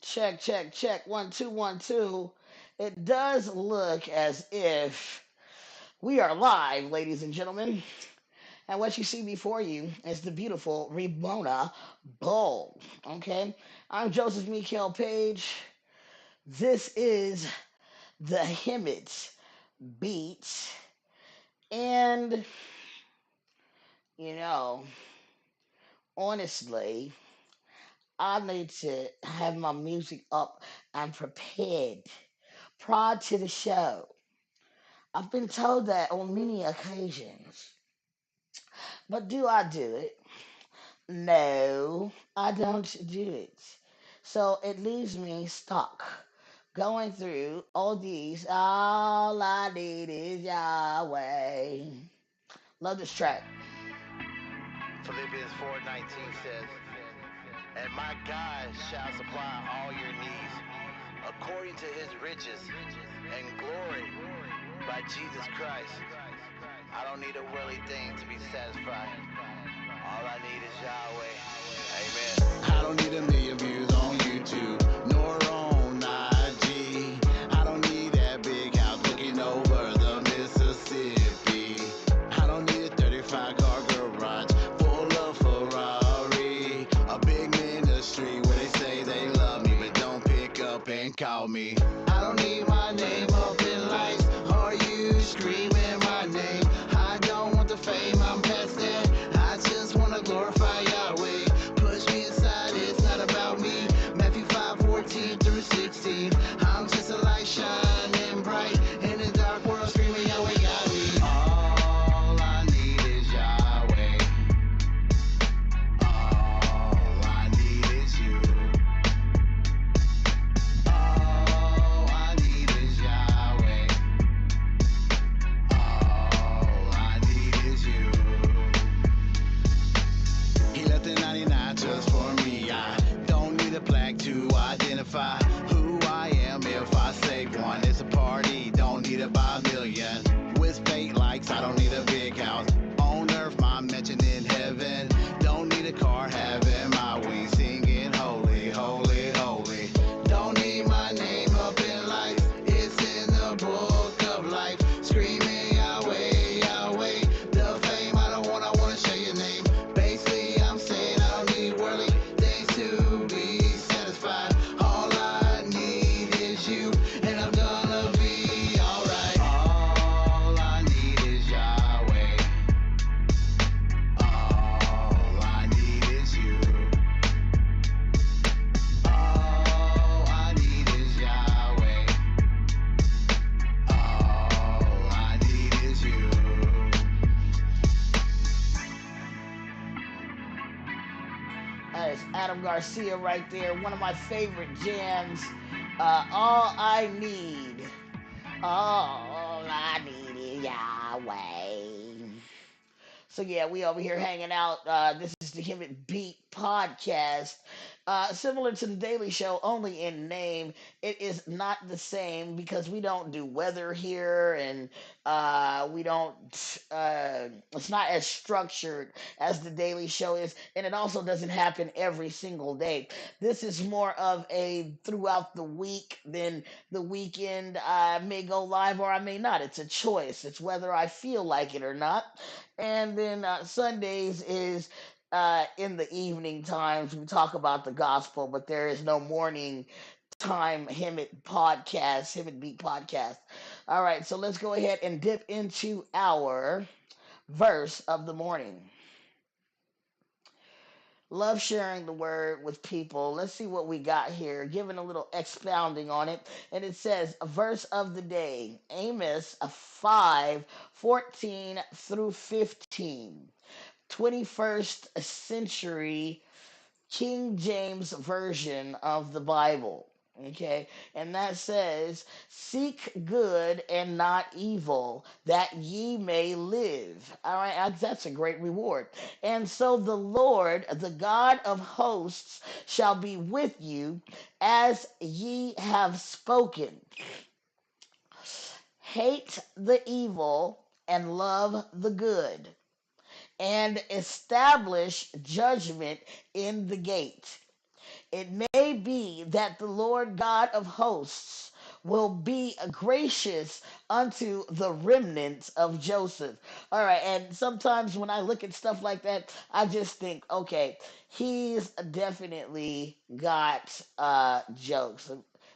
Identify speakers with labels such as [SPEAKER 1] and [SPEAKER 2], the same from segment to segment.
[SPEAKER 1] Check, check, check. 1, 2, 1, 2. It does look as if we are live, ladies and gentlemen. And what you see before you is the beautiful Ramona Bull. Okay? I'm Joseph Mikael Page. This is the Hemet beat. And, you know, honestly, I need to have my music up and prepared prior to the show. I've been told that on many occasions. But do I do it? No, I don't do it. So it leaves me stuck going through all these. All I need is Yahweh. Love this track.
[SPEAKER 2] Philippians 4:19 says, "And my God shall supply all your needs according to his riches and glory by Jesus Christ." I don't need a worldly thing to be satisfied. All I need is Yahweh. Amen. I don't need a million views on YouTube, nor on IG. I don't need that big house looking over the Mississippi. I don't need a 35 car garage full of Ferrari. A big ministry where they say they love me, but don't pick up and call me. I don't need my name up in lights. Are you screaming my name? I don't want the fame, I'm past that. I just want to glorify Yahweh. Push me aside, it's not about me. Matthew 5:14 through 16. I'm just a light shining bright in the dark world, screaming Yahweh got me. All I need is Yahweh. All I need is you. All I need is Yahweh. All I need is you. He left the 99 just for me. I don't need a plaque to identify who I am. If I save one, it's a party. Don't need it by a million. With fake likes, I don't need a big house. On earth, my mansion in heaven. Don't need a car, having my wings singing holy, holy, holy. Don't need my name up in lights. It's in the book of life. Screaming Yahweh, Yahweh. The fame I don't want, I want to share your name. Basically, I'm saying I don't need worldly things to be satisfied. All I need is you, and I'm gonna be alright. All I need is Yahweh. All I need is you. All I need is Yahweh. All I need is you.
[SPEAKER 1] That is Adam Garcia right there. One of my favorite jams. All I need. All I need is Yahweh. So yeah, we over here hanging out. This is the Hemet Beat podcast. Similar to the Daily Show, only in name. It is not the same because we don't do weather here, and we don't. It's not as structured as the Daily Show is, and it also doesn't happen every single day. This is more of a throughout the week. Then the weekend, I may go live or I may not. It's a choice. It's whether I feel like it or not. And then Sundays is in the evening times. We talk about the gospel, but there is no morning time Hemet podcast, Hemet Beat podcast. All right, so let's go ahead and dip into our verse of the morning. Love sharing the word with people. Let's see what we got here. Giving a little expounding on it. And it says, a verse of the day, Amos 5:14 through 15. 21st century King James Version of the Bible. Okay, and that says, seek good and not evil, that ye may live. All right, that's a great reward. And so the Lord, the God of hosts, shall be with you as ye have spoken. Hate the evil and love the good, and establish judgment in the gate. It may be that the Lord God of hosts will be gracious unto the remnant of Joseph. All right, and sometimes when I look at stuff like that, I just think, okay, he's definitely got jokes.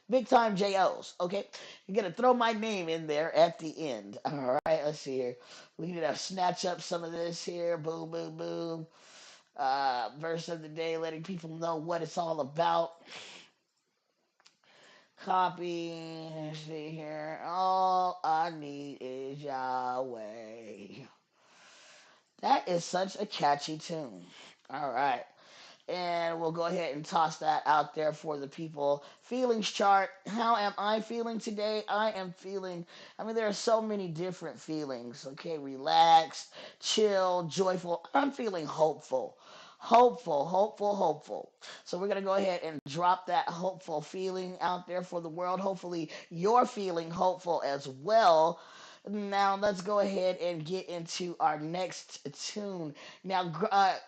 [SPEAKER 1] Big time JOs, okay? You're gonna throw my name in there at the end. All right, let's see here. We need to snatch up some of this here. Boom, boom, boom. Verse of the day, letting people know what it's all about. Copy. Let's see here. All I need is Yahweh. That is such a catchy tune. All right. And we'll go ahead and toss that out there for the people. Feelings chart. How am I feeling today? I am feeling, I mean, there are so many different feelings. Okay, relaxed, chill, joyful. I'm feeling hopeful. Hopeful, hopeful, hopeful. So we're going to go ahead and drop that hopeful feeling out there for the world. Hopefully, you're feeling hopeful as well. Now, let's go ahead and get into our next tune. Now,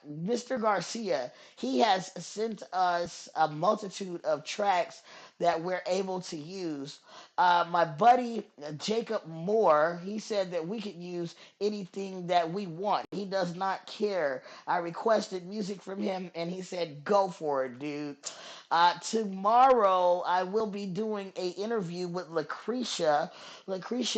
[SPEAKER 1] Mr. Garcia, he has sent us a multitude of tracks that we're able to use. My buddy Jacob Moore, he said that we could use anything that we want. He does not care. I requested music from him, and he said, "Go for it, dude." Tomorrow, I will be doing a interview with Lucretia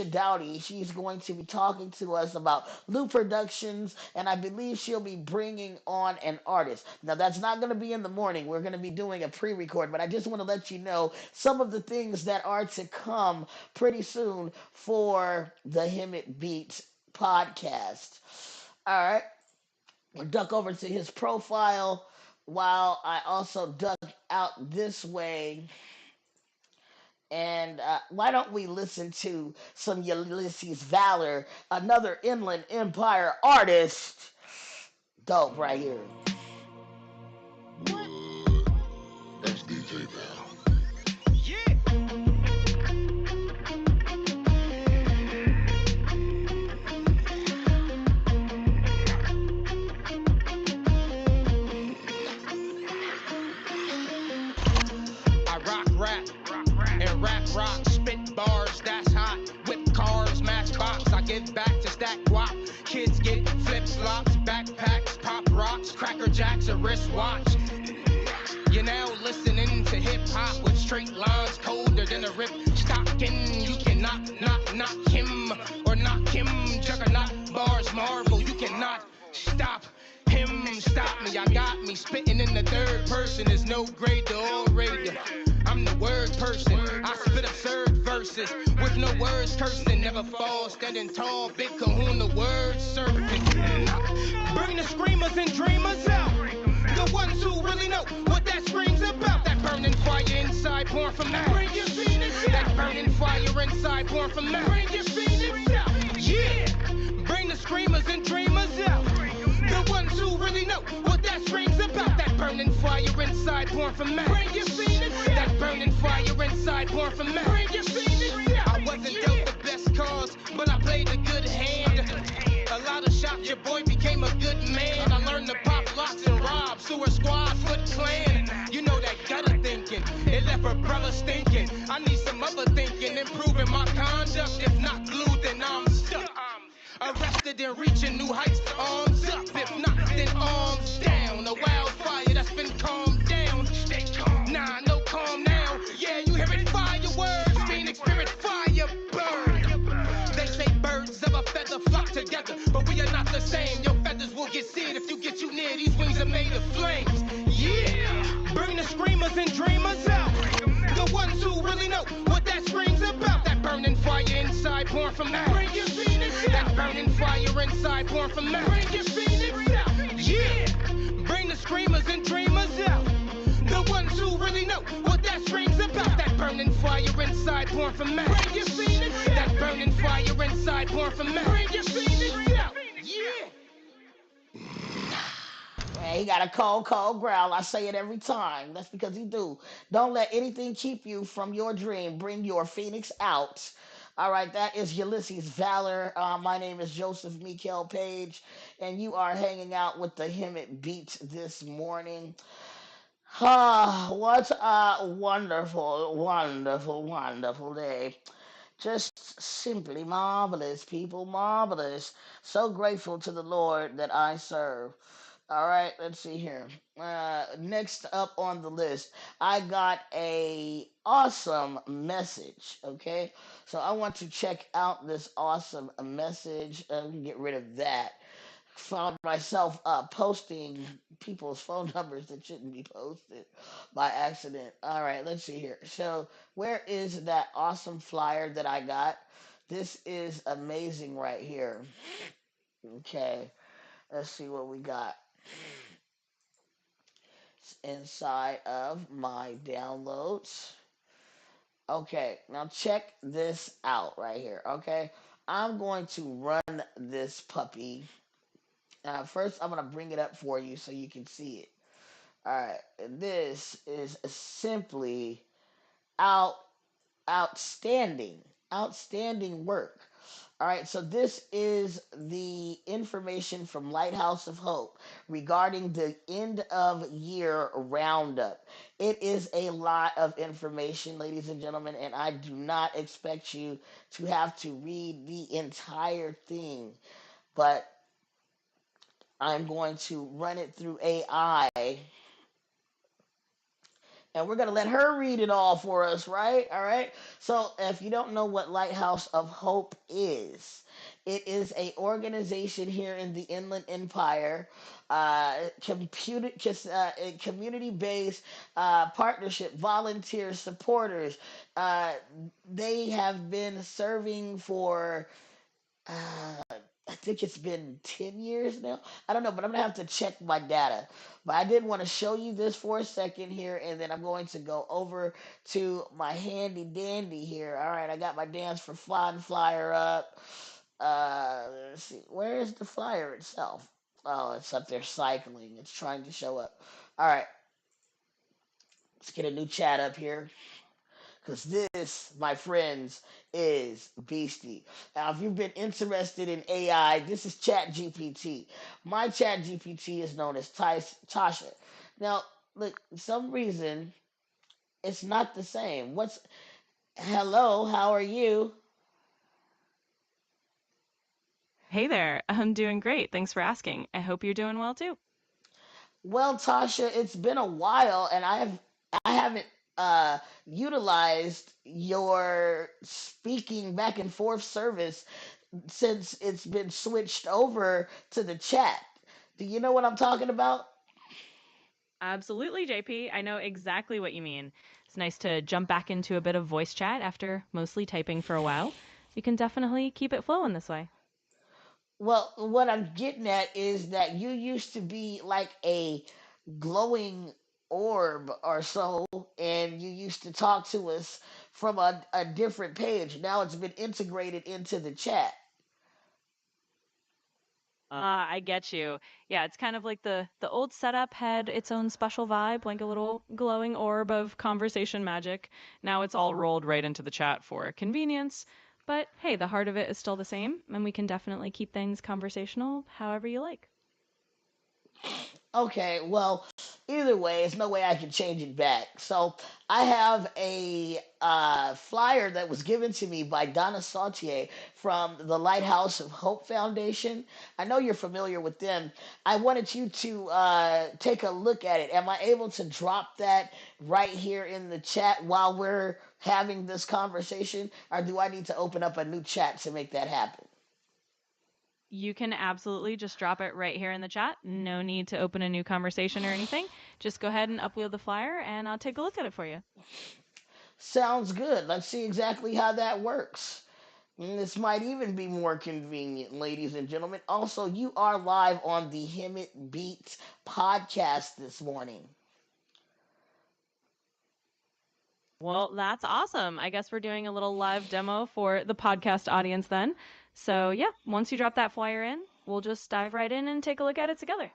[SPEAKER 1] Dowdy. She's going to be talking to us about Loop Productions, and I believe she'll be bringing on an artist. Now, that's not going to be in the morning. We're going to be doing a pre-record, but I just want to let you know some of the things that are to come pretty soon for the Hemet Beats podcast. All right, we'll duck over to his profile while I also duck out this way. And why don't we listen to some Ulysses Valor, another Inland Empire artist? Dope right here.
[SPEAKER 3] That's DJ Val.
[SPEAKER 4] I rap and rock, spit bars that's hot, whip cars, matchbox. I give back to stack guap. Kids get flip flops, backpacks, pop rocks, cracker jacks, a wristwatch. You're now listening to hip hop with straight lines colder than a rip stocking. You cannot knock him or knock him. Juggernaut bars marvel. You cannot stop him. Stop me. I got me spitting in the third person. There's no grade to orator. I'm the word person. I spit absurd verses with no words cursing. Never fall, standing tall, big kahuna words surfing. Bring the screamers and dreamers out. The ones who really know what that scream's about. That burning fire inside, born from that. Bring your phoenix out. That burning fire inside, born from that. Bring your phoenix out. Yeah. Bring the screamers and dreamers out. The ones who really know what that scream's about. That burning fire inside, born from that. Bring your phoenix out. That burning fire inside, born from that. Bring your phoenix out. I wasn't dealt the best cause, but I played a good hand. A lot of shots, your boy became a good man. I learned to pop locks and rob, sewer squad, Foot Clan. You know that gutter thinking, it left a brother stinking. I need some other thinking, improving my conduct. If not glued, then I'm stuck. Arrested and reaching new heights, arms up. If not, then arms down. A wildfire that's been calmed down. Stay calm. Nah, no calm now. Yeah, you hear it, fireworks. Phoenix spirit, fire burn. They say birds of a feather flock together, but we are not the same. Your feathers will get seared if you get too near. These wings are made of flames. Yeah, bring the screamers and dreamers out. The ones who really know what that scream's about. That burning fire inside, born from that. Bring your phoenix out. That burning fire inside, born from that. Bring your phoenix out. Yeah, bring the screamers and dreamers out. The ones who really know what that scream's about. That burning fire inside, born from that. Bring your phoenix out. That burning fire inside, born from that. Bring your phoenix out. Yeah.
[SPEAKER 1] Man, he got a cold growl. I say it every time. That's because he do. Don't let anything keep you from your dream. Bring your phoenix out. All right, that is Ulysses Valor. My name is Joseph Mikel Page, and you are hanging out with the Hemet Beats this morning. Ah, what a wonderful, wonderful, wonderful day. Just simply marvelous, people, marvelous. So grateful to the Lord that I serve. All right, let's see here. Next up on the list, I got a awesome message. Okay, so I want to check out this awesome message. Get rid of that. Found myself posting people's phone numbers that shouldn't be posted by accident. All right, let's see here. So, where is that awesome flyer that I got? This is amazing right here. Okay, let's see what we got. It's inside of my downloads. Okay, now check this out right here. Okay, I'm going to run this puppy. First, I'm going to bring it up for you so you can see it. All right, this is simply out outstanding, outstanding work. All right, so this is the information from Lighthouse of Hope regarding the end of year roundup. It is a lot of information, ladies and gentlemen, and I do not expect you to have to read the entire thing, but I'm going to run it through AI and we're going to let her read it all for us, right? All right. So, if you don't know what Lighthouse of Hope is, it is a organization here in the Inland Empire, community-based partnership, volunteer supporters. Uh, they have been serving for I think it's been 10 years now. I don't know, but I'm going to have to check my data. But I did want to show you this for a second here, and then I'm going to go over to my handy dandy here. All right, I got my Dance for Fun flyer up. Let's see, where is the flyer itself? Oh, it's up there cycling. It's trying to show up. All right, let's get a new chat up here. Because this, my friends, is beastie. Now, if you've been interested in AI, this is ChatGPT. My ChatGPT is known as Tasha. Now, look, for some reason, it's not the same. Hello, how are you?
[SPEAKER 5] Hey there, I'm doing great. Thanks for asking. I hope you're doing well too.
[SPEAKER 1] Well, Tasha, it's been a while, and I haven't uh, utilized your speaking back and forth service since it's been switched over to the chat. Do you know what I'm talking about?
[SPEAKER 5] Absolutely, JP. I know exactly what you mean. It's nice to jump back into a bit of voice chat after mostly typing for a while. We can definitely keep it flowing this way.
[SPEAKER 1] Well, what I'm getting at is that you used to be like a glowing orb or so, and you used to talk to us from a different page. Now it's been integrated into the chat.
[SPEAKER 5] I get you. Yeah, it's kind of like the old setup had its own special vibe, like a little glowing orb of conversation magic. Now it's all rolled right into the chat for convenience. But hey, the heart of it is still the same, and we can definitely keep things conversational however you like.
[SPEAKER 1] Okay, well, either way, there's no way I can change it back. So I have a flyer that was given to me by Donna Sautier from the Lighthouse of Hope Foundation. I know you're familiar with them. I wanted you to take a look at it. Am I able to drop that right here in the chat while we're having this conversation, or do I need to open up a new chat to make that happen?
[SPEAKER 5] You can absolutely just drop it right here in the chat. No need to open a new conversation or anything. Just go ahead and upload the flyer and I'll take a look at it for you.
[SPEAKER 1] Sounds good. Let's see exactly how that works. This might even be more convenient, ladies and gentlemen. Also, you are live on the Hemet Beats podcast this morning.
[SPEAKER 5] Well, that's awesome. I guess we're doing a little live demo for the podcast audience then. So, yeah, once you drop that flyer in, we'll just dive right in and take a look at it together.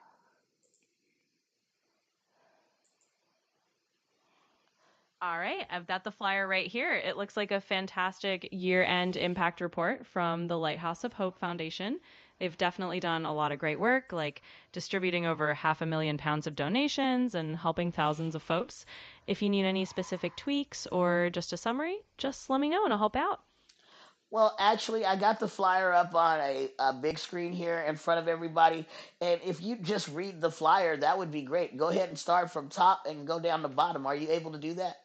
[SPEAKER 5] All right, I've got the flyer right here. It looks like a fantastic year-end impact report from the Lighthouse of Hope Foundation. They've definitely done a lot of great work, like distributing over 500,000 pounds of donations and helping thousands of folks. If you need any specific tweaks or just a summary, just let me know and I'll help out.
[SPEAKER 1] Well, actually, I got the flyer up on a big screen here in front of everybody. And if you just read the flyer, that would be great. Go ahead and start from top and go down the bottom. Are you able to do that?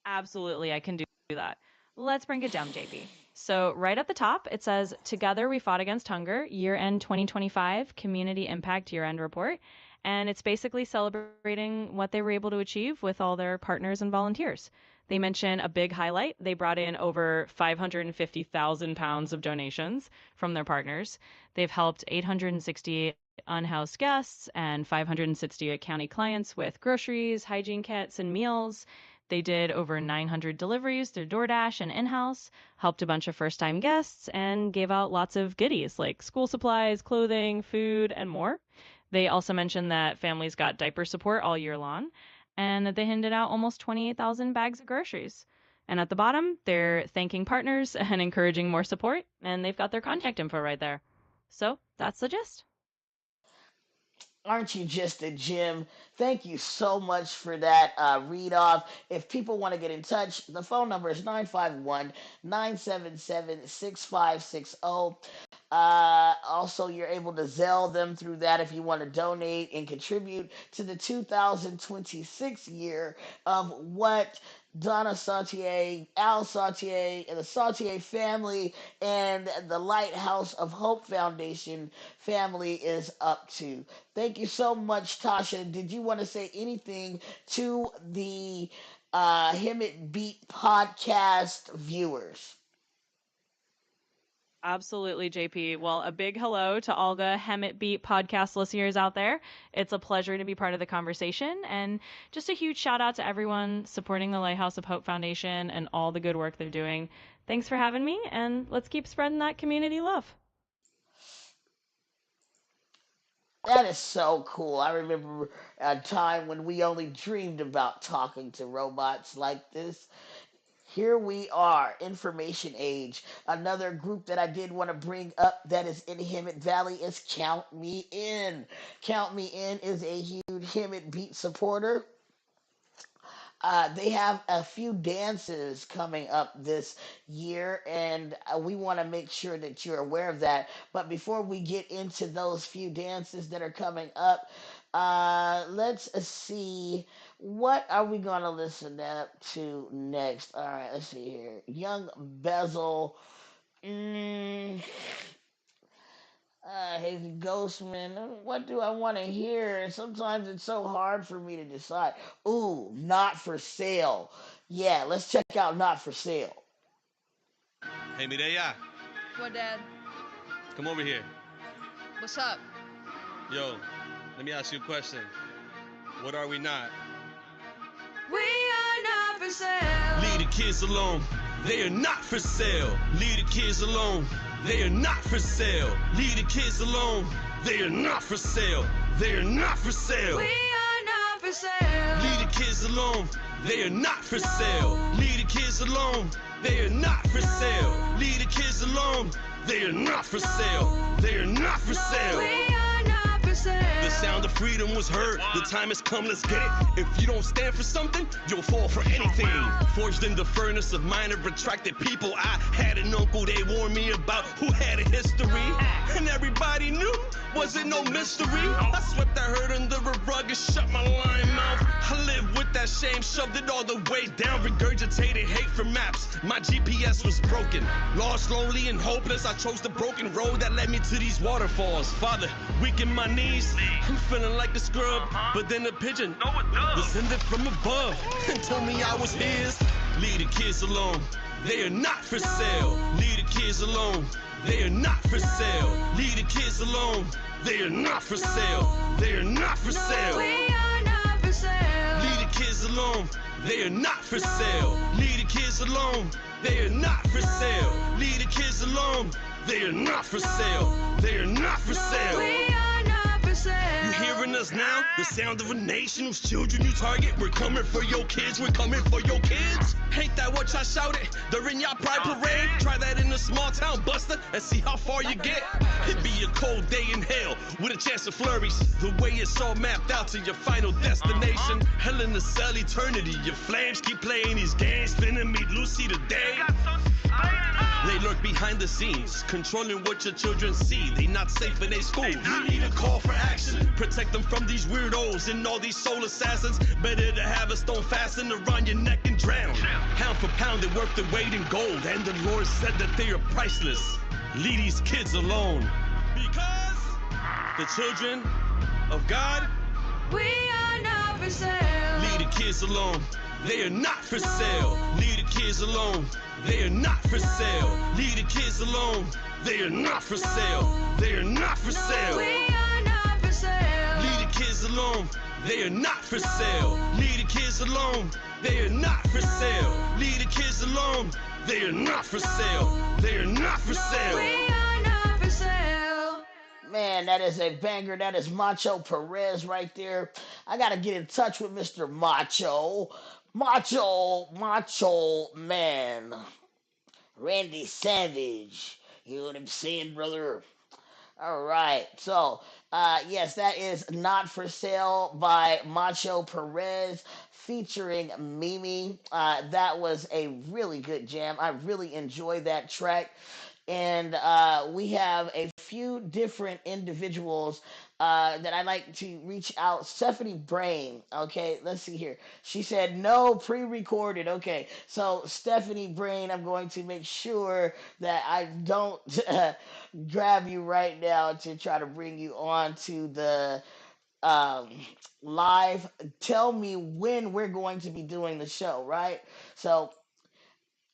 [SPEAKER 5] Absolutely, I can do that. Let's break it down, JP. So, right at the top, it says Together We Fought Against Hunger, Year End 2025 Community Impact Year End Report. And it's basically celebrating what they were able to achieve with all their partners and volunteers. They mention a big highlight. They brought in over 550,000 pounds of donations from their partners. They've helped 860 unhoused guests and 560 county clients with groceries, hygiene kits, and meals. They did over 900 deliveries through DoorDash and in-house, helped a bunch of first-time guests, and gave out lots of goodies like school supplies, clothing, food, and more. They also mentioned that families got diaper support all year long, and that they handed out almost 28,000 bags of groceries. And at the bottom, they're thanking partners and encouraging more support, and they've got their contact info right there. So that's the gist.
[SPEAKER 1] Aren't you just a gem? Thank you so much for that read off. If people want to get in touch, the phone number is 951-977-6560. Also, you're able to Zelle them through that if you want to donate and contribute to the 2026 year of what Donna Sautier, Al Sautier, and the Sautier family and the Lighthouse of Hope Foundation family is up to. Thank you so much, Tasha. Did you want to say anything to the Hemet Beat podcast viewers?
[SPEAKER 5] Absolutely, JP. Well, a big hello to all the Hemet Beat podcast listeners out there. It's a pleasure to be part of the conversation. And just a huge shout out to everyone supporting the Lighthouse of Hope Foundation and all the good work they're doing. Thanks for having me, and let's keep spreading that community love.
[SPEAKER 1] That is so cool. I remember a time when we only dreamed about talking to robots like this. Here we are, information age. Another group that I did want to bring up that is in Hemet Valley is Count Me In. Count Me In is a huge Hemet Beat supporter. They have a few dances coming up this year, and we want to make sure that you're aware of that. But before we get into those few dances that are coming up, let's see. What are we going to listen up to next? All right, let's see here. Young Bezel. Mm, Hazy Ghostman. What do I want to hear? Sometimes it's so hard for me to decide. Ooh, Not For Sale. Yeah, let's check out Not For Sale.
[SPEAKER 6] Hey, Mireya,
[SPEAKER 7] What, Dad?
[SPEAKER 6] come over here.
[SPEAKER 7] What's up?
[SPEAKER 6] Yo, let me ask you a question. What are we not?
[SPEAKER 7] We are not for sale.
[SPEAKER 6] Leave the kids alone. They are not for sale. Leave the kids alone. They are not for sale. Leave the kids alone. They are not for sale. They are not for sale.
[SPEAKER 7] We are not for sale.
[SPEAKER 6] Leave the kids alone. They are not for sale. Leave the kids alone. They are not for sale. Leave the kids alone. They are not for sale. They are not for sale.
[SPEAKER 7] We are not for sale.
[SPEAKER 6] The sound of freedom was heard. The time has come, let's get it. If you don't stand for something, you'll fall for anything. Forged in the furnace of minor attracted people. I had an uncle they warned me about who had a history. And everybody knew, wasn't no mystery. I swept that hurt under a rug and shut my lying mouth. I lived with that shame, shoved it all the way down. Regurgitated hate from maps. My GPS was broken. Lost, lonely, and hopeless. I chose the broken road that led me to these waterfalls. Father, weaken my knees. I'm feeling like a scrub, but then a pigeon descended from above and told me I was his. Leave the kids alone. They are not for sale. Leave the kids alone. They are not for sale. Leave the kids alone. They are not for sale. They are not for sale.
[SPEAKER 7] We are not for sale.
[SPEAKER 6] Leave the kids alone. They are not for sale. Leave the kids alone. They are not for sale. Leave the kids alone. They are not for sale. They are not for sale.
[SPEAKER 7] We are not for sale.
[SPEAKER 6] You hearing us now? The sound of a nation whose children you target. We're coming for your kids, we're coming for your kids. Ain't that what y'all shouted during y'all pride parade? Try that in a small town, Buster, and see how far you get. It'd be a cold day in hell with a chance of flurries. The way it's all mapped out to your final destination. Hell in a cell eternity. Your flames keep playing these games, spinning me Lucy today. They lurk behind the scenes, controlling what your children see. They not safe in their school. You need a call for action. Protect them from these weirdos and all these soul assassins. Better to have a stone fastened around your neck and drown. Pound for pound, they're worth their weight in gold. And the Lord said that they are priceless. Leave these kids alone. Because the children of God,
[SPEAKER 7] We are not for sale.
[SPEAKER 6] leave the kids alone. They are not for sale. Leave the kids alone. They are not for sale. Leave the kids alone. They are not for sale. They are not for sale.
[SPEAKER 7] We are not for sale.
[SPEAKER 6] Leave the kids alone. They are not for sale. Leave the kids alone. They are not for sale. Leave the kids alone. They are not for sale. They are not for sale.
[SPEAKER 7] We are not for sale.
[SPEAKER 1] Man, that is a banger. That is Macho Perez right there. I got to get in touch with Mr. Macho. Macho Man. Randy Savage. You know what I'm saying, brother? All right. So, yes, that is Not for Sale by Macho Perez featuring Mimi. That was a really good jam. I really enjoyed that track. And we have a few different individuals that I'd like to reach out. Stephanie Brain, okay, let's see here. She said no pre-recorded. Okay, so Stephanie Brain, I'm going to make sure that I don't grab you right now to try to bring you on to the um, live. Tell me when we're going to be doing the show, right? So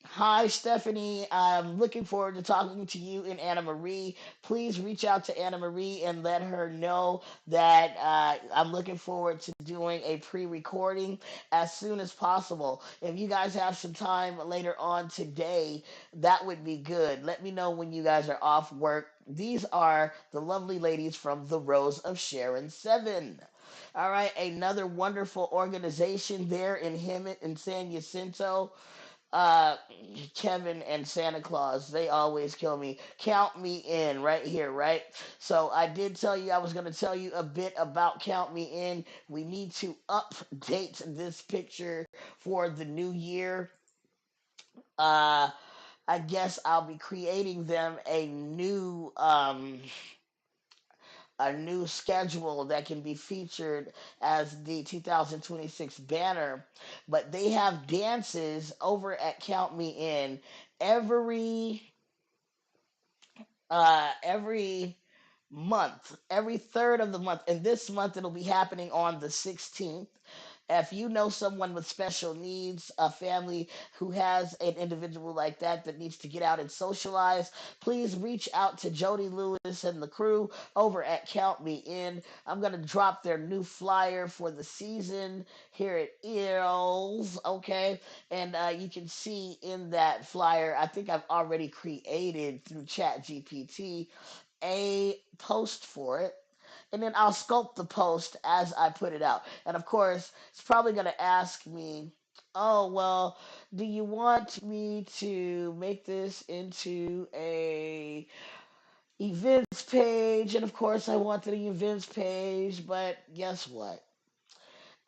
[SPEAKER 1] hi, Stephanie. I'm looking forward to talking to you and Anna Marie. Please reach out to Anna Marie and let her know that I'm looking forward to doing a pre recording as soon as possible. If you guys have some time later on today, that would be good. Let me know when you guys are off work. These are the lovely ladies from the Rose of Sharon 7. All right, another wonderful organization there in Hemet and San Jacinto. uh Kevin and Santa Claus, they always kill me. Count me in right here, right? So I did tell you I was going to tell you a bit about Count Me In. We need to update this picture for the new year. Uh I guess I'll be creating them a new schedule that can be featured as the 2026 banner. But they have dances over at Count Me In every every month, every third of the month. And this month it'll be happening on the 16th. If you know someone with special needs, a family who has an individual like that that needs to get out and socialize, please reach out to Jody Lewis and the crew over at Count Me In. I'm going to drop their new flyer for the season. Here it is, okay? And you can see in that flyer, I think I've already created through ChatGPT a post for it, and then I'll sculpt the post as I put it out. And of course, it's probably going to ask me, oh, well, do you want me to make this into a events page? And of course, I want the events page, but guess what?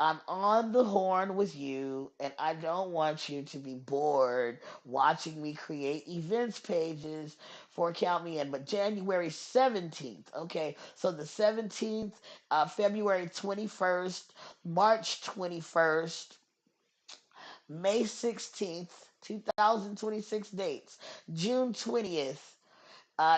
[SPEAKER 1] I'm on the horn with you, and I don't want you to be bored watching me create events pages for Count Me In. But January 17th, okay, so the 17th, February 21st, March 21st, May 16th, 2026 dates, June 20th,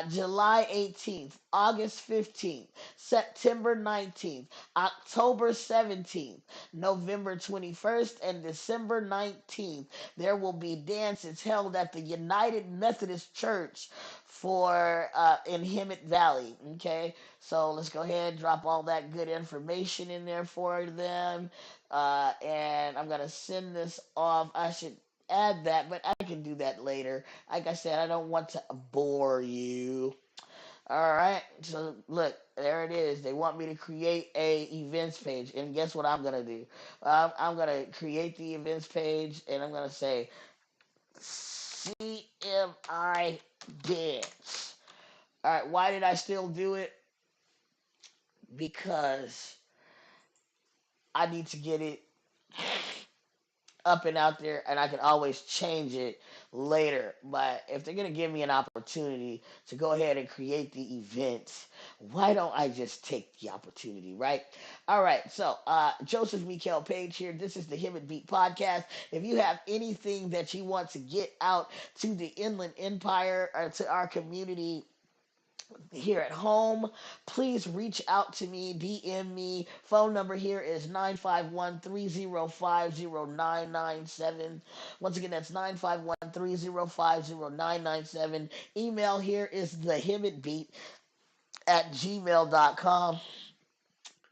[SPEAKER 1] July 18th, August 15th, September 19th, October 17th, November 21st, and December 19th. There will be dances held at the United Methodist Church for in Hemet Valley. Okay, so let's go ahead and drop all that good information in there for them. And I'm gonna send this off. I should add that, but I can do that later. Like I said, I don't want to bore you. All right. So look, there it is. They want me to create a events page, and guess what I'm gonna do? I'm gonna create the events page, and I'm gonna say CMI dance. All right. Why did I still do it? Because I need to get it up and out there, and I can always change it later. But if they're gonna give me an opportunity to go ahead and create the events, why don't I just take the opportunity, right? All right, so Joseph Mikael Page here. This is the Hemet Beat Podcast. If you have anything that you want to get out to the Inland Empire or to our community here at home, please reach out to me, DM me. Phone number here is 951-305-0997. Once again, that's 951-305-0997. Email here is thehemitbeat@gmail.com.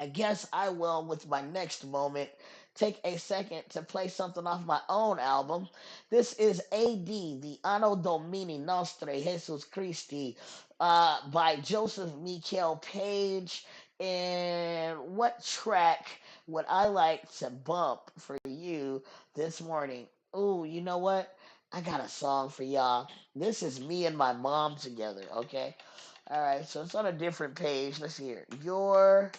[SPEAKER 1] I guess I will, with my next moment, take a second to play something off my own album. This is AD, the Anno Domini Nostre Jesus Christi, by Joseph Mikael Page. And what track would I like to bump for you this morning? Ooh, you know what? I got a song for y'all. This is me and my mom together, okay? All right, so it's on a different page. Let's hear it. You're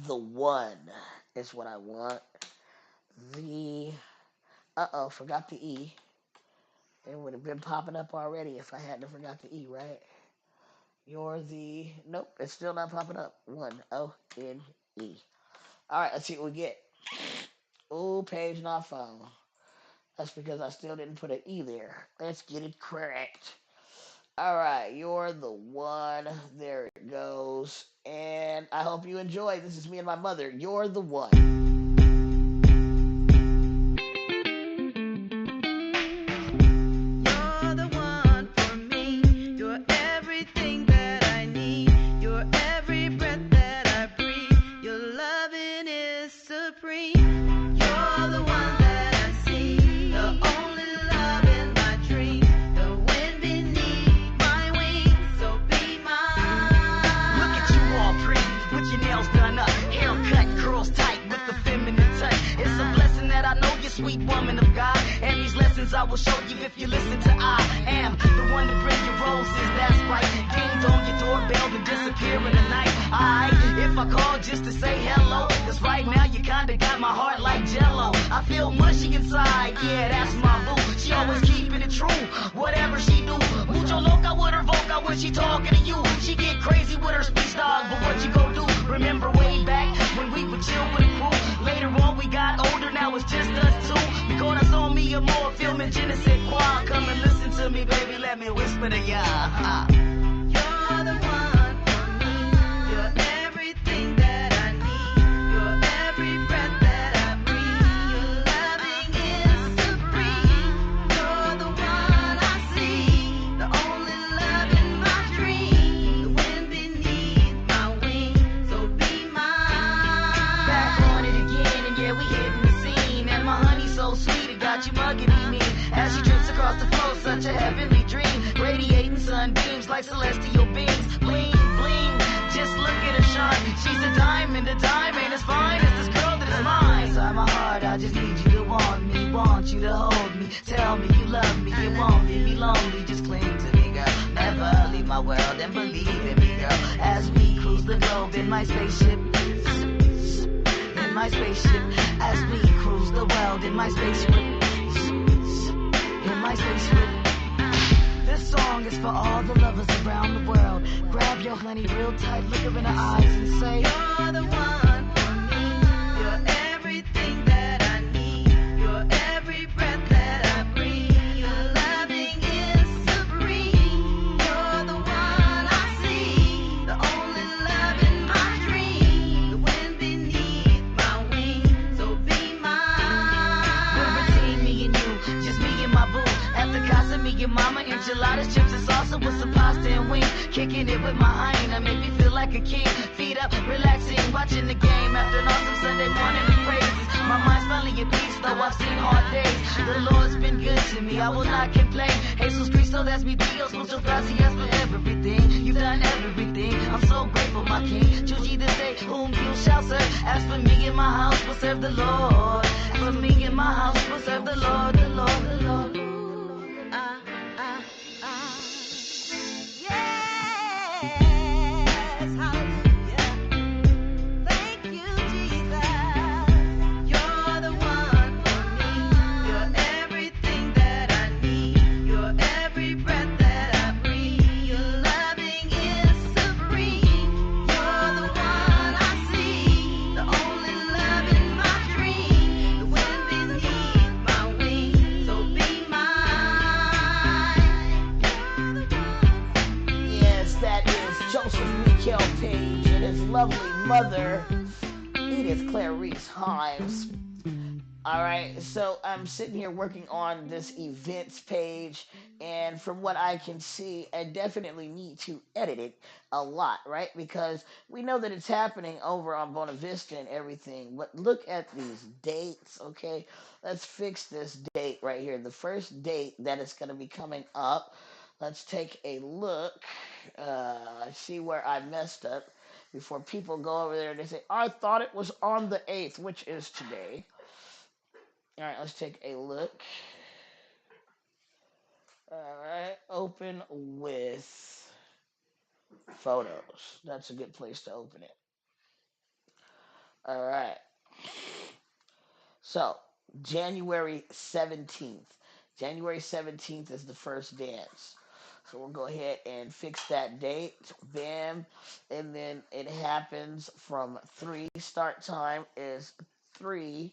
[SPEAKER 1] the one is what I want. The forgot the E. It would have been popping up already if I hadn't forgot the E, right? You're the nope, it's still not popping up. 1-O-N-E. Alright, let's see what we get. Ooh, page not found. That's because I still didn't put an E there. Let's get it correct. Alright, you're the one. There it goes. And I hope you enjoy. This is me and my mother. You're the one.
[SPEAKER 7] You're the one for me. You're everything that I need. You're every breath that I breathe. Your loving is supreme. You're the one that I see. The only love in my dreams. The wind beneath my wings. So be mine.
[SPEAKER 8] Look at you all pretty, with your nails done up, haircut, curls tight, with the feminine touch. It's a blessing that I know you're sweet woman of God, and these lessons I will show you if you listen to I am the one to bring you roses, that's right. Ding dong your doorbell to disappear in the night. If I call just to say hello, cause right now you kinda got my heart like jello. I feel mushy inside, yeah, that's my boo. She always keeping it true, whatever she do. Mucho loca with her voca when she talking to you. She get crazy with her speech dog, but what you gon' do? Remember way back when we would chill with a crew. Later on we got older, now it's just us two. Because on me a more film and Genesis Quad. Come and listen to me, baby, let me whisper to ya.
[SPEAKER 7] You're the one for me. You're everything that I need. You're every breath that I breathe. Your loving is supreme. You're the one I see. The only love in my dreams. The wind beneath my wings. So be mine.
[SPEAKER 8] Back on it again, and yeah, we hitting the scene. And my honey so sweet, it got you mugging me. As she drifts across the floor, such a heavenly dream. Radiating sunbeams like celestial beams. Bling, bling, just look at her shine. She's a diamond as fine as this girl that is mine. Inside my heart, I just need you to want you to hold me. Tell me you love me, you won't leave me lonely. Just cling to me, girl. Never leave my world and believe in me, girl. As we cruise the globe in my spaceship. In my spaceship, as we cruise the world in my spaceship. In my spaceship. This song is for all the lovers around the world. Grab your honey real tight, look her in her eyes and say,
[SPEAKER 7] You're the one for me. You're everything that I need. You're every breath that I breathe. Your loving is supreme. You're the one I see. The only love in my dreams. The wind beneath my wings. So be mine.
[SPEAKER 8] we're a team, me and you, just me and my boo. At the casa, me and mama, enchiladas, chips and salsa with some pasta and wings. Kicking it with my hyena, make me feel like a king. Feet up, relaxing, watching the game after an awesome Sunday morning of praises. My mind's finally family in peace, though I've seen hard days. The Lord's been good to me, I will not complain. Jesus Cristo, that's mi Dios, muchas gracias for everything. You've done everything, I'm so grateful, my King. Choose ye this day whom you shall serve. As for me and my house, we'll serve the Lord. As for me and my house, we'll serve the Lord, the Lord, the Lord. Ah, ah, ah. Yes, hallelujah. Thank you, Jesus. You're the one for me. You're everything that I need. You're every breath that I breathe. Your loving is supreme. You're the one I see. The only love in my dream. The wind beneath my wings. So be mine. You're the one for me.
[SPEAKER 1] Yes, that is Joseph Miguel Page and his lovely mother, Edith Clarice Himes. All right, so I'm sitting here working on this events page, and from what I can see, I definitely need to edit it a lot, right? Because we know that it's happening over on Bona Vista and everything, but look at these dates, okay? Let's fix this date right here. The first date that is going to be coming up. Let's take a look, see where I messed up before people go over there and they say, I thought it was on the 8th, which is today. All right, let's take a look. All right, open with photos. That's a good place to open it. All right. So, January 17th. January 17th is the first dance. So we'll go ahead and fix that date. Bam. And then it happens from 3. Start time is 3.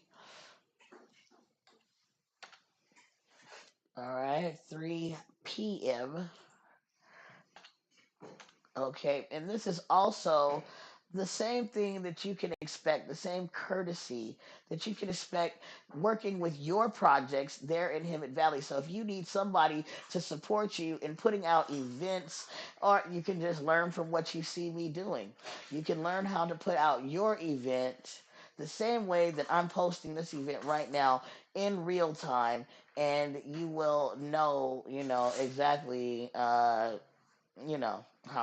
[SPEAKER 1] All right, 3 p.m. Okay, and this is also the same thing that you can expect, the same courtesy that you can expect working with your projects there in Hemet Valley. So if you need somebody to support you in putting out events, or you can just learn from what you see me doing. You can learn how to put out your event the same way that I'm posting this event right now in real time, and you will know, exactly, how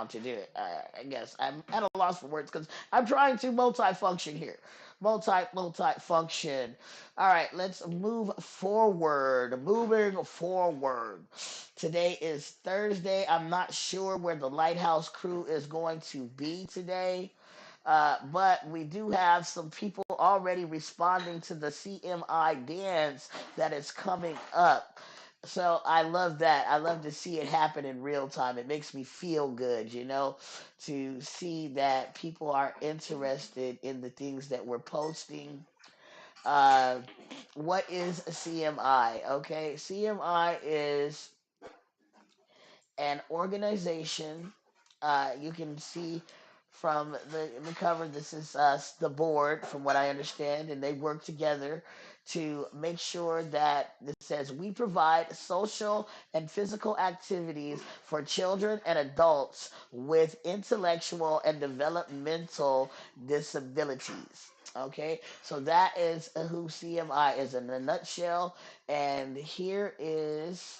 [SPEAKER 1] to do it. I guess I'm at a loss for words because I'm trying to multi-function here. Multi-function. All right, let's move forward. Moving forward. Today is Thursday. I'm not sure where the Lighthouse crew is going to be today. But we do have some people already responding to the CMI dance that is coming up. So I love that. I love to see it happen in real time. It makes me feel good, to see that people are interested in the things that we're posting. Uh, what is CMI? Okay, CMI is an organization. You can see from the cover, this is the board, from what I understand, and they work together to make sure that this says we provide social and physical activities for children and adults with intellectual and developmental disabilities. Okay, so that is who CMI is in a nutshell, and here is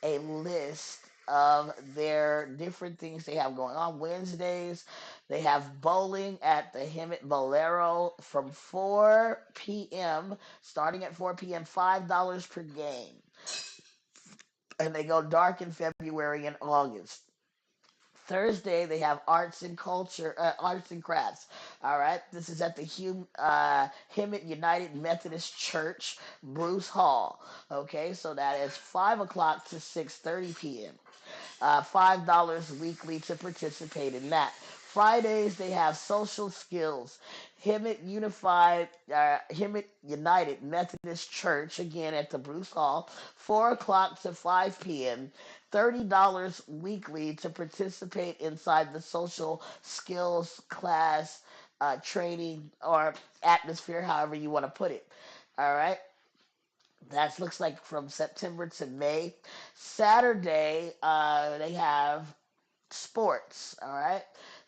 [SPEAKER 1] a list of their different things they have going on. Wednesdays, they have bowling at the Hemet Bolero from 4 p.m., starting at 4 p.m., $5 per game. And they go dark in February and August. Thursday they have arts and crafts. All right, this is at the Hemet United Methodist Church, Bruce Hall. Okay, so that is 5 o'clock to 6:30 p.m. $5 weekly to participate in that. Fridays they have social skills. Hemet United Methodist Church, again at the Bruce Hall, 4 o'clock to 5 p.m. $30 weekly to participate inside the social skills class, training, or atmosphere, however you want to put it. All right. That looks like from September to May. Saturday, they have sports. All right.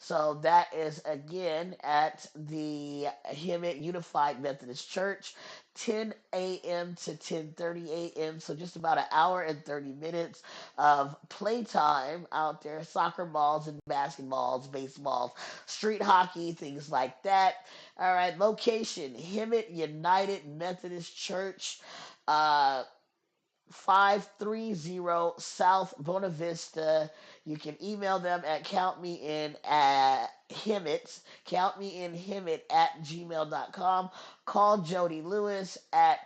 [SPEAKER 1] So that is again at the Hemet Unified Methodist Church, 10 a.m. to 10:30 a.m. So just about an hour and 30 minutes of playtime out there, soccer balls and basketballs, baseballs, street hockey, things like that. All right, location, Hemet United Methodist Church. Uh, 530 South Bona Vista. You can email them at countmeinhemet at gmail.com. Call Jody Lewis at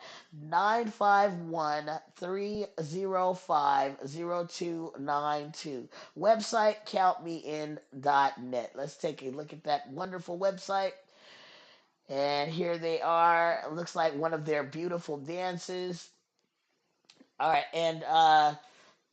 [SPEAKER 1] 951-305-0292. Website countmein.net. Let's take a look at that wonderful website. And here they are. It looks like one of their beautiful dances. All right, and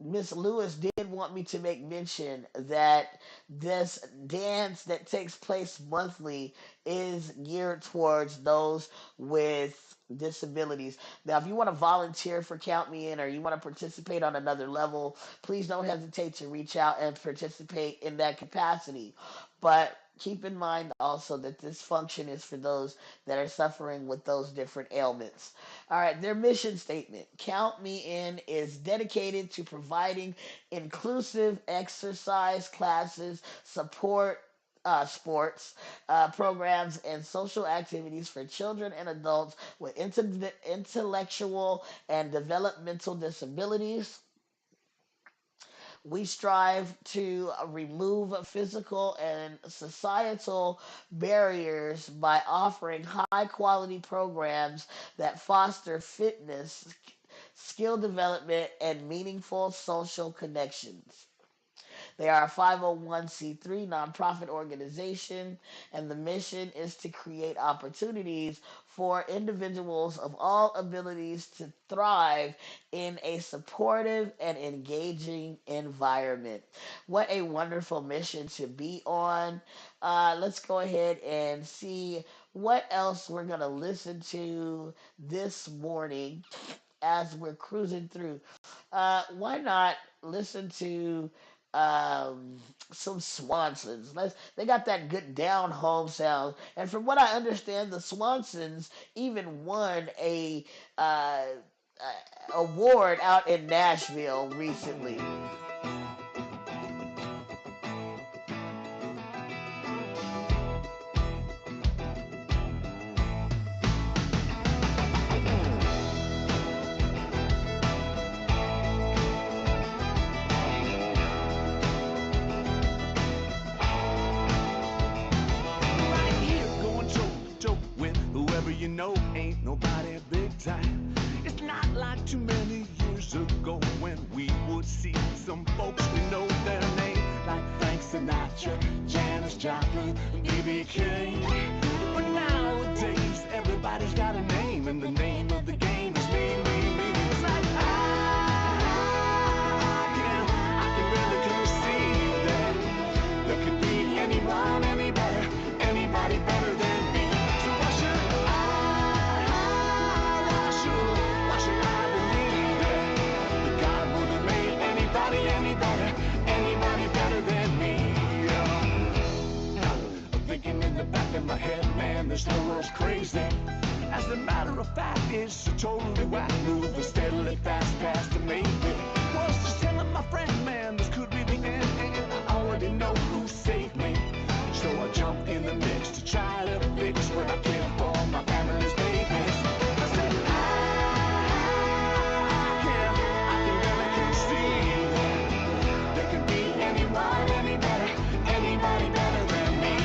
[SPEAKER 1] Miss Lewis did want me to make mention that this dance that takes place monthly is geared towards those with disabilities. Now, if you want to volunteer for Count Me In or you want to participate on another level, please don't hesitate to reach out and participate in that capacity. But keep in mind also that this function is for those that are suffering with those different ailments. All right, their mission statement, Count Me In, is dedicated to providing inclusive exercise classes, support sports programs, and social activities for children and adults with intellectual and developmental disabilities. We strive to remove physical and societal barriers by offering high quality programs that foster fitness, skill development, and meaningful social connections. They are a 501c3 nonprofit organization, and the mission is to create opportunities for individuals of all abilities to thrive in a supportive and engaging environment. What a wonderful mission to be on. Let's go ahead and see what else we're going to listen to this morning as we're cruising through. Why not listen to um, some Swansons? They got that good down home sound, and from what I understand, the Swansons even won a award out in Nashville recently.
[SPEAKER 6] Right here, going toe to toe with whoever you know. Ain't nobody big time. It's not like too many years ago when we would see some folks we know their name, like Frank Sinatra, Janis Joplin, B.B. King. But nowadays, everybody's got a name, and the name of the game is me, me, me. It's like I can really conceive that there could be anyone, anybody better than me. So why should I believe that God would have made anybody better than me? I'm thinking in the back of my head, man, this world's crazy. As a matter of fact, it's a totally whack move, steadily fast past the maybe. Was just telling my friend, man, this could be the end, and I already know who saved me. So I jumped in the mix to try to fix what I can for my family's babies. I said, I can really conceive that there could be anyone, anybody better than me.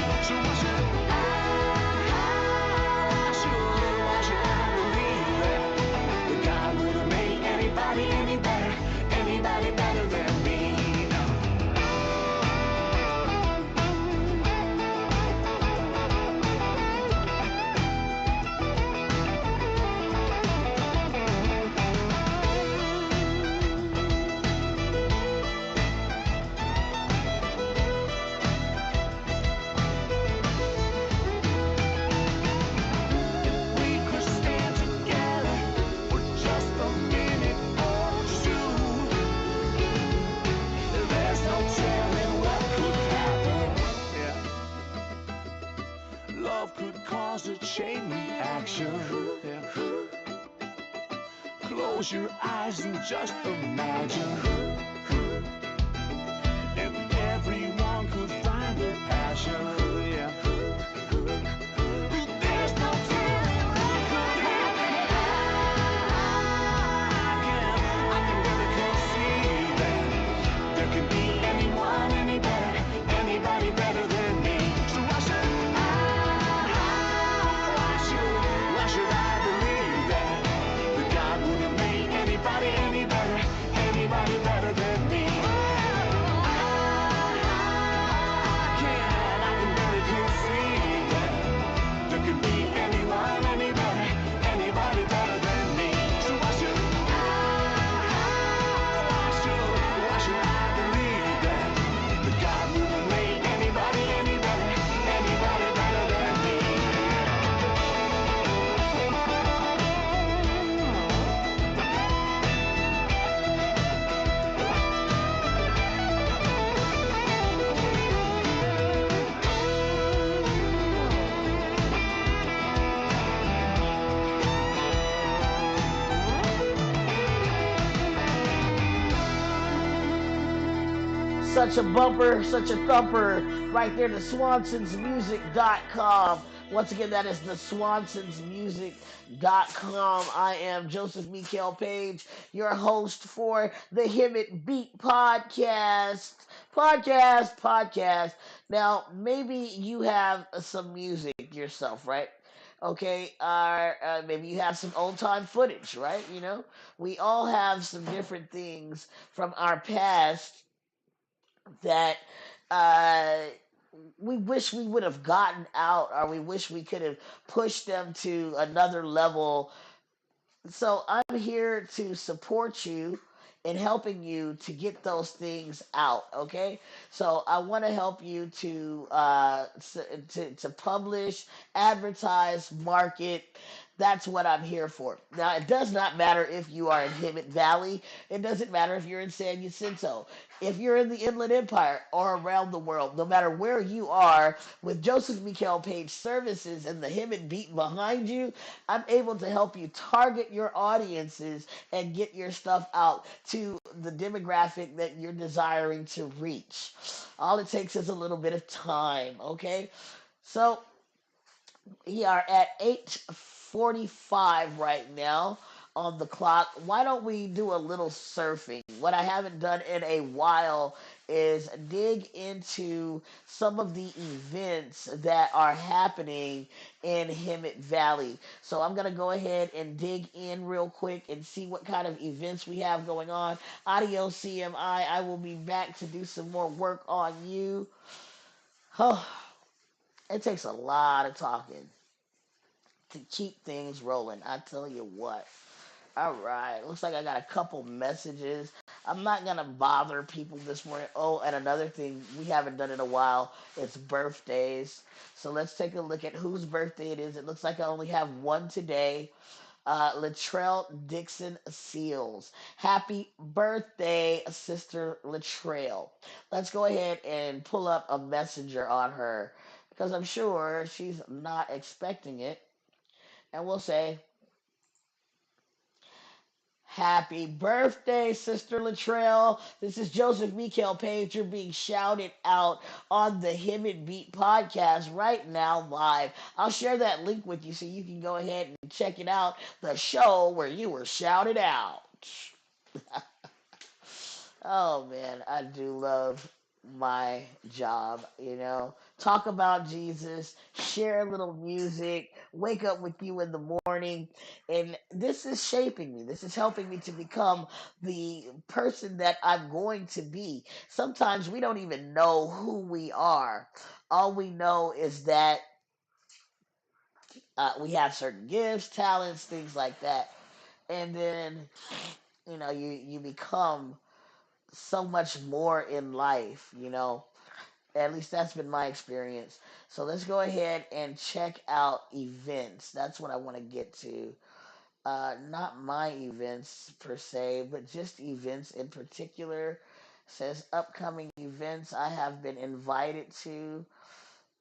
[SPEAKER 6] So why should I believe that God would have made anybody better than me?
[SPEAKER 9] action. Yeah. Close your eyes and just imagine if everyone could find their passion. Yeah. There's no telling what could happen. I can really conceive that there can be anyone, any better, anybody better than me. So why should I believe that God would have made anybody any better, anybody better than me? I can really conceive that there can be anyone, any better, anybody better than me. So why should I believe that God would have made anybody any better, anybody better than me?
[SPEAKER 1] Such a bumper, such a thumper. Right there, the swansonsmusic.com. Once again, that is the swansonsmusic.com. I am Joseph Mikael Page, your host for the Hemet Beat Podcast. Podcast. Now, maybe you have some music yourself, right? Okay, maybe you have some old time footage, right? You know, we all have some different things from our past that uh, we wish we would have gotten out, or we wish we could have pushed them to another level. So I'm here to support you in helping you to get those things out. Okay, so I want to help you to to publish, advertise, market. That's what I'm here for. Now, it does not matter if you are in Hemet Valley. It doesn't matter if you're in San Jacinto. If you're in the Inland Empire or around the world, no matter where you are, with Joseph Mikael Page Services and the Hemet Beat behind you, I'm able to help you target your audiences and get your stuff out to the demographic that you're desiring to reach. All it takes is a little bit of time, okay? So we are at 8:45 right now on the clock. Why don't we do a little surfing? What I haven't done in a while is dig into some of the events that are happening in Hemet Valley. So I'm going to go ahead and dig in real quick and see what kind of events we have going on. Audio CMI, I will be back to do some more work on you. Oh, it takes a lot of talking to keep things rolling. I tell you what. All right. Looks like I got a couple messages. I'm not going to bother people this morning. Oh, and another thing we haven't done in a while is birthdays. So let's take a look at whose birthday it is. It looks like I only have one today. Latrell Dixon Seals. Happy birthday, Sister Latrell. Let's go ahead and pull up a messenger on her because I'm sure she's not expecting it. And we'll say, Happy birthday, Sister Latrell. This is Joseph Mikael Page. You're being shouted out on the Hemet Beat podcast right now live. I'll share that link with you so you can go ahead and check it out. The show where you were shouted out. Oh man, I do love my job, you know. Talk about Jesus, share a little music, wake up with you in the morning. And this is shaping me. This is helping me to become the person that I'm going to be. Sometimes we don't even know who we are. All we know is that we have certain gifts, talents, things like that. And then, you know, you become so much more in life, you know. At least that's been my experience. So let's go ahead and check out events. That's what I want to get to. Not my events per se, but just events in particular. Says upcoming events I have been invited to.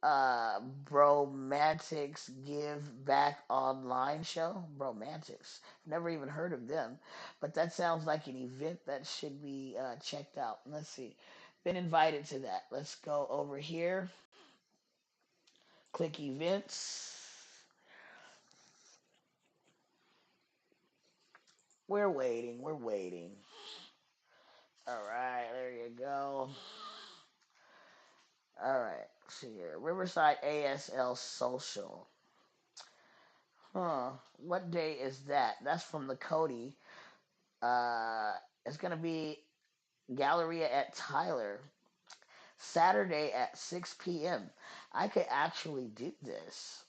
[SPEAKER 1] Bromantics Give Back Online Show. Bromantics. Never even heard of them, but that sounds like an event that should be checked out. Let's see. Been invited to that. Let's go over here. Click events. We're waiting. We're waiting. All right, there you go. All right, see here. Riverside ASL Social. Huh. What day is that? That's from the Cody. It's gonna be Galleria at Tyler, Saturday at 6 p.m. I could actually do this.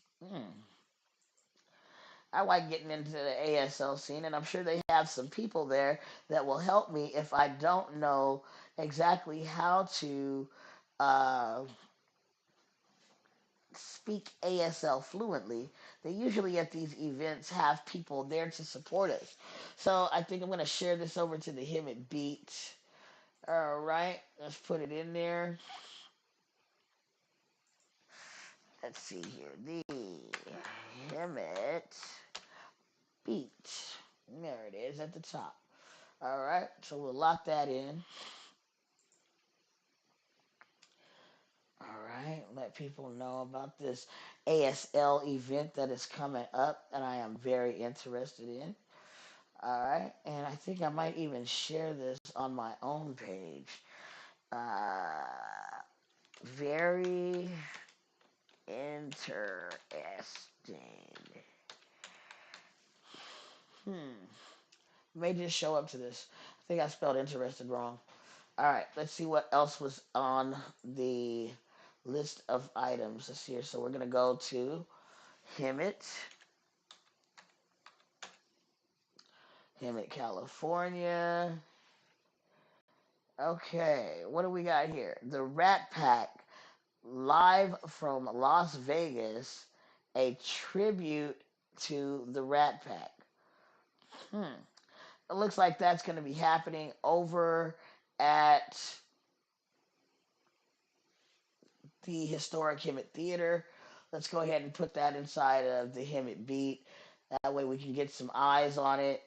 [SPEAKER 1] I like getting into the ASL scene, and I'm sure they have some people there that will help me if I don't know exactly how to uh, speak ASL fluently. They usually at these events have people there to support us. So I think I'm going to share this over to the Hemet beat. All right, let's put it in there. Let's see here. The Hemet beat. There it is at the top. All right, so we'll lock that in. All right, let people know about this ASL event that is coming up that I am very interested in. All right, and I think I might even share this on my own page. Uh, very interesting. Hmm. May just show up to this. I think I spelled interested wrong. All right, let's see what else was on the list of items this year. So we're gonna go to Hemet, Hemet, California. Okay, what do we got here? The Rat Pack live from Las Vegas, a tribute to the Rat Pack. Hmm. It looks like that's going to be happening over at the historic Hemet Theater. Let's go ahead and put that inside of the Hemet Beat. That way we can get some eyes on it.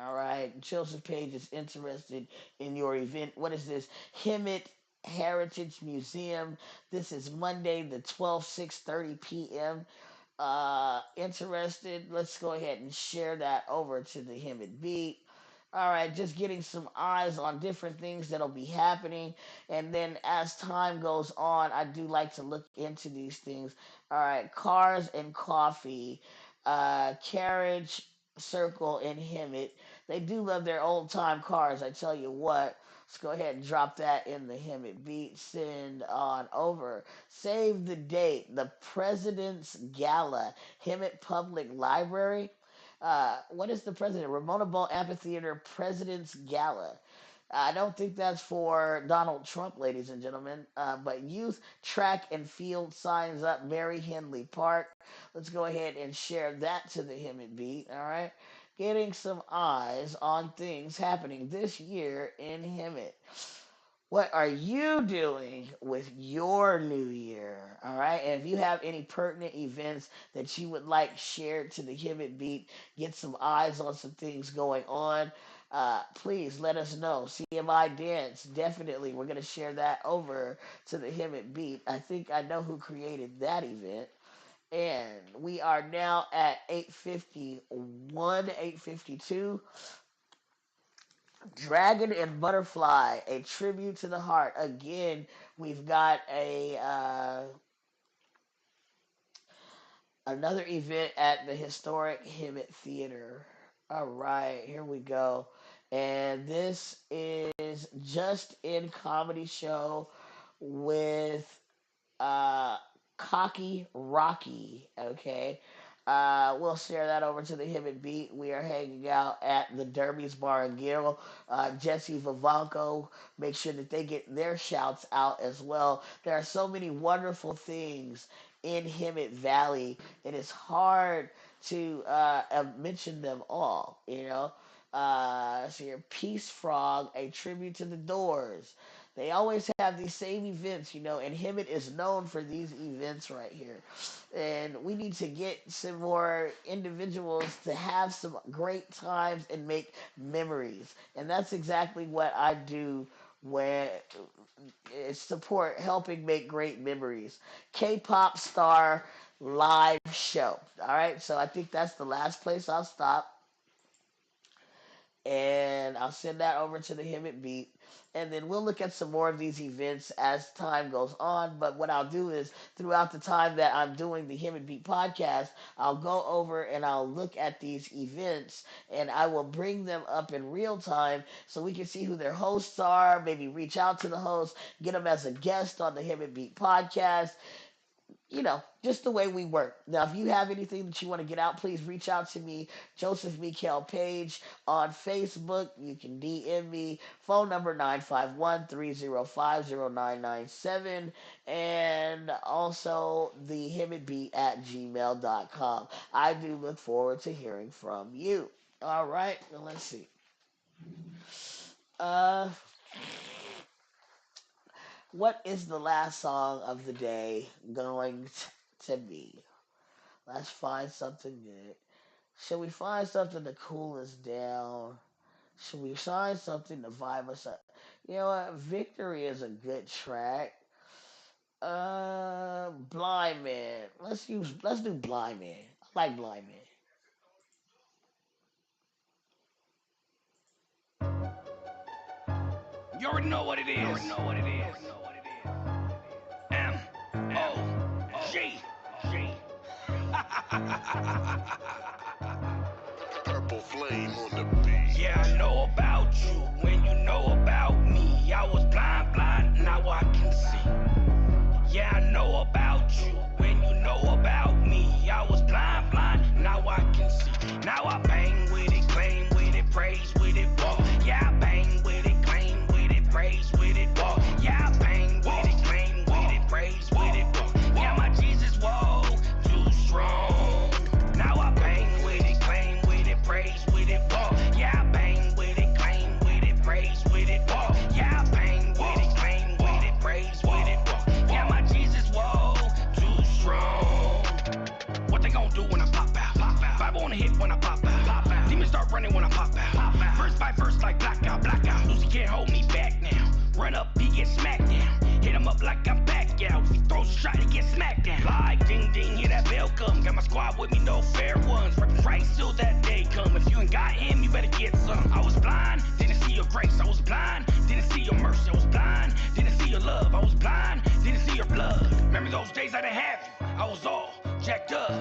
[SPEAKER 1] All right. Joseph Page is interested in your event. What is this? Hemet Heritage Museum. This is Monday the 12th, 6:30 p.m. Interested? Let's go ahead and share that over to the Hemet Beat. All right, just getting some eyes on different things that'll be happening. And then as time goes on, I do like to look into these things. All right, Cars and Coffee, Carriage Circle in Hemet. They do love their old time cars, I tell you what. Let's go ahead and drop that in the Hemet beat. Send on over. Save the date. The President's Gala, Hemet Public Library. What is the president? Ramona Ball Amphitheater President's Gala. I don't think that's for Donald Trump, ladies and gentlemen. But youth track and field signs up Mary Henley Park. Let's go ahead and share that to the Hemet beat. All right, getting some eyes on things happening this year in Hemet. What are you doing with your new year? All right. And if you have any pertinent events that you would like shared to the Hibbit Beat, get some eyes on some things going on, please let us know. CMI Dance, definitely. We're going to share that over to the Hibbit Beat. I think I know who created that event. And we are now at 8:51, 8:52. Dragon and Butterfly, a tribute to the heart. Again, we've got a another event at the historic Hemet Theater. All right, here we go. And this is just in comedy show with uh, Cocky Rocky. Okay. We'll share that over to the Hibbit Beat. We are hanging out at the Derby's Bar and Grill. Jesse Vivanco, make sure that they get their shouts out as well. There are so many wonderful things in Hemet Valley. It is hard to mention them all, you know. So your Peace Frog, a tribute to the Doors. They always have these same events, and Hemet is known for these events right here. And we need to get some more individuals to have some great times and make memories. And that's exactly what I do when support helping make great memories. K-pop star live show. All right, so I think that's the last place I'll stop, and I'll send that over to the Hemet Beat. And then we'll look at some more of these events as time goes on. But what I'll do is, throughout the time that I'm doing the Hemet Beat podcast, I'll go over and I'll look at these events and I will bring them up in real time so we can see who their hosts are, maybe reach out to the host, get them as a guest on the Hemet Beat podcast, just the way we work. Now, if you have anything that you want to get out, please reach out to me, Joseph Mikael Page, on Facebook. You can DM me, phone number 951-305-0997, and also the hemetbeat@gmail.com. I do look forward to hearing from you. All right, now let's see. Uh, what is the last song of the day going to be? Let's find something good. Should we find something to cool us down? Should we find something to vibe us up? You know what? Victory is a good track. Blind Man. Let's do Blind Man. I like Blind Man.
[SPEAKER 6] You already know what it is. M O G.
[SPEAKER 3] Purple flame on the beat.
[SPEAKER 6] Yeah, I know about you when you know about me. I was blind, now I can see. Yeah, I know about you when you know about me. I was blind, now I can see. Now I bang with it, claim with it, praise with it, walk. Yeah, I bang with it, claim with it, praise with it, walk. Yeah, I bang with it, claim with it, praise with it, walk. Yeah, my Jesus, whoa, too strong. Now I bang with it, claim with it, praise with it, walk. Yeah, I bang with it, claim with it, praise with it, walk. Yeah, I bang with it, claim with it, praise with it, walk. Yeah, my Jesus, whoa, too strong. What they gon' do when I pop out? Bible on the hit when I pop out. Demons start running when I pop out. Verse by verse like blackout. Uzi can't hold me back now. Run up, he get smacked down. Hit him up like I'm back out. If he throws a shot, he get smacked down. Like ding ding, hear that bell come. Got my squad with me, no fair ones. Reppin' Christ till that day come. If you ain't got him, you better get some. I was blind, didn't see your grace. I was blind, didn't see your mercy. I was blind, didn't see your love. I was blind, didn't see your blood. Remember those days I didn't have you. I was all jacked up.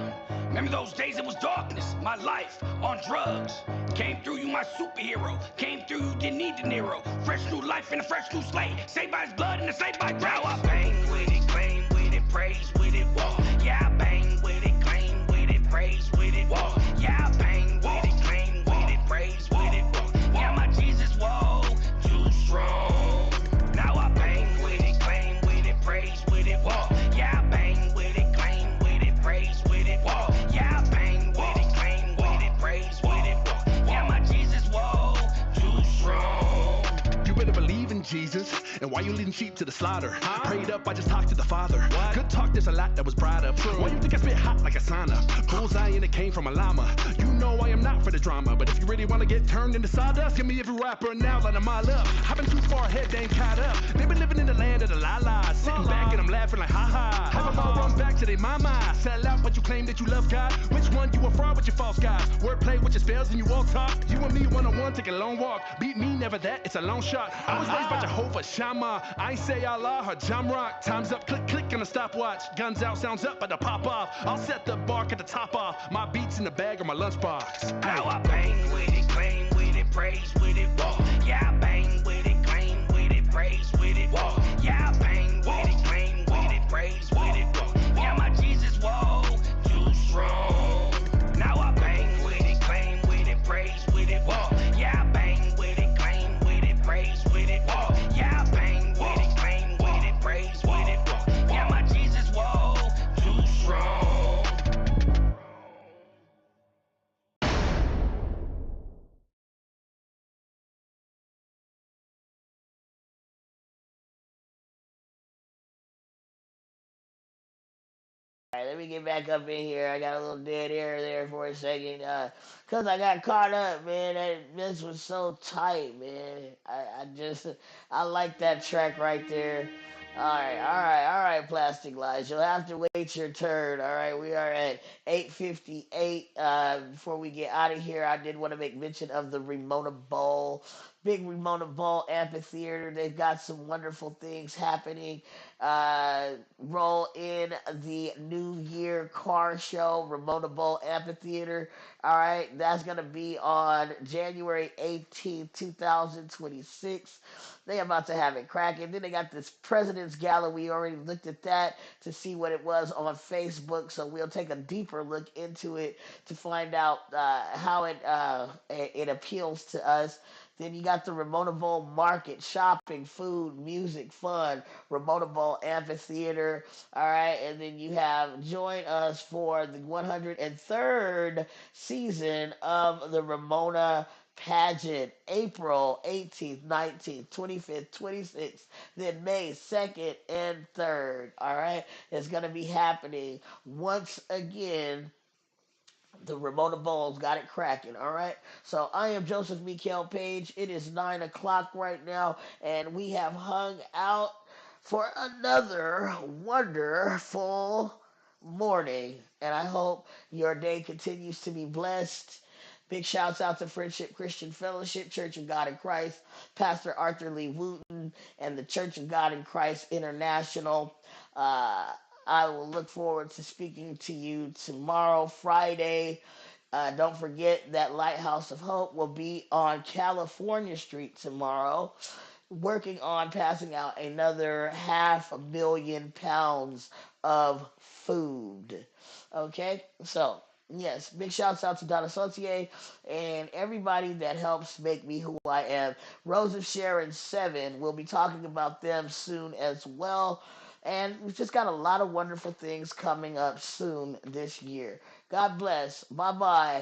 [SPEAKER 6] Remember those days it was darkness, my life on drugs. Came through you my superhero. Came through you didn't need De Niro. Fresh new life and a fresh new slate. Saved by his blood and a saved by grace. Now I bang with it, claim with it, praise with it, walk. Yeah, I bang with it, claim with it, praise with it, walk. Yeah, I bang with it, claim with it, praise with it, walk. Yeah, my Jesus, whoa, too strong. Now I bang with it, claim with it, praise with it, walk. Yeah, I bang with it, claim with it, praise with it, walk. Yeah, I bang with it, claim with it, praise with it, walk. Yeah, my Jesus, whoa, too strong.
[SPEAKER 10] You better believe in Jesus. And why you leading sheep to the slaughter? Prayed up, I just talked to the Father. Good talk, there's a lot that was brought up. Why you think I spit hot like a sauna? Bullseye and it came from a llama. You know I am not for the drama, but if you really want to get turned into sawdust, give me every rapper now, let them all up. I've been too far ahead, they ain't caught up. They been living in the land of the la-la. Sitting back and I'm laughing like ha-ha. Have them all run back to their mama. Sell out, but you claim that you love God. Which one? You a fraud with your false God. Wordplay with your spells and you all talk. You and me one-on-one, take a long walk. Beat me, never that, it's a long shot. I was raised by Jehovah Shammah. I ain't say Allah or Jamrock. Time's up, click, click on the stopwatch. Guns out, sounds up, but the pop off. I'll set the bark at the top off. My beats in the bag or my lunchbox.
[SPEAKER 6] Now I bang with it, claim with it, praise with it, walk. Yeah, I bang with it, claim with it, praise with it, walk. Yeah, I bang with it, claim with it, praise with it, walk. Yeah, my Jesus, whoa, too strong. Now I bang with it, claim with it, praise with it, walk. Yeah, I bang with it, claim with it, praise with it, walk. Yeah, I bang with it, claim with it, praise with it, walk. Yeah, my Jesus, whoa, too strong.
[SPEAKER 1] right, let me get back up in here. I got a little dead air there for a second. Cause I got caught up, man. This was so tight, man. I like that track right there. All right, Plastic Lies. You'll have to wait your turn. All right, we are at 8:58. Before we get out of here, I did want to make mention of the Ramona Bowl. Big Ramona Bowl Amphitheater. They've got some wonderful things happening. Roll in the New Year car show, Ramona Bowl Amphitheater. All right, that's going to be on January 18th, 2026. They about to have it cracking. Then they got this President's Gala. We already looked at that to see what it was on Facebook, so we'll take a deeper look into it to find out how it appeals to us. Then you got the Ramona Bowl Market, shopping, food, music, fun, Ramona Bowl Amphitheater. All right, and then you have join us for the 103rd season of the Ramona pageant, April 18th, 19th, 25th, 26th, then May 2nd and 3rd. All right, it's going to be happening once again. The Ramona Bowls got it cracking, all right? So I am Joseph Mikael Page. It is 9 o'clock right now, and we have hung out for another wonderful morning. And I hope your day continues to be blessed. Big shouts out to Friendship Christian Fellowship, Church of God in Christ, Pastor Arthur Lee Wooten, and the Church of God in Christ International. Uh, I will look forward to speaking to you tomorrow, Friday. Don't forget that Lighthouse of Hope will be on California Street tomorrow, working on passing out another 500,000 pounds of food. Okay, so yes, big shouts out to Donna Sautier and everybody that helps make me who I am. Rose of Sharon 7, we'll be talking about them soon as well. And we've just got a lot of wonderful things coming up soon this year. God bless. Bye bye.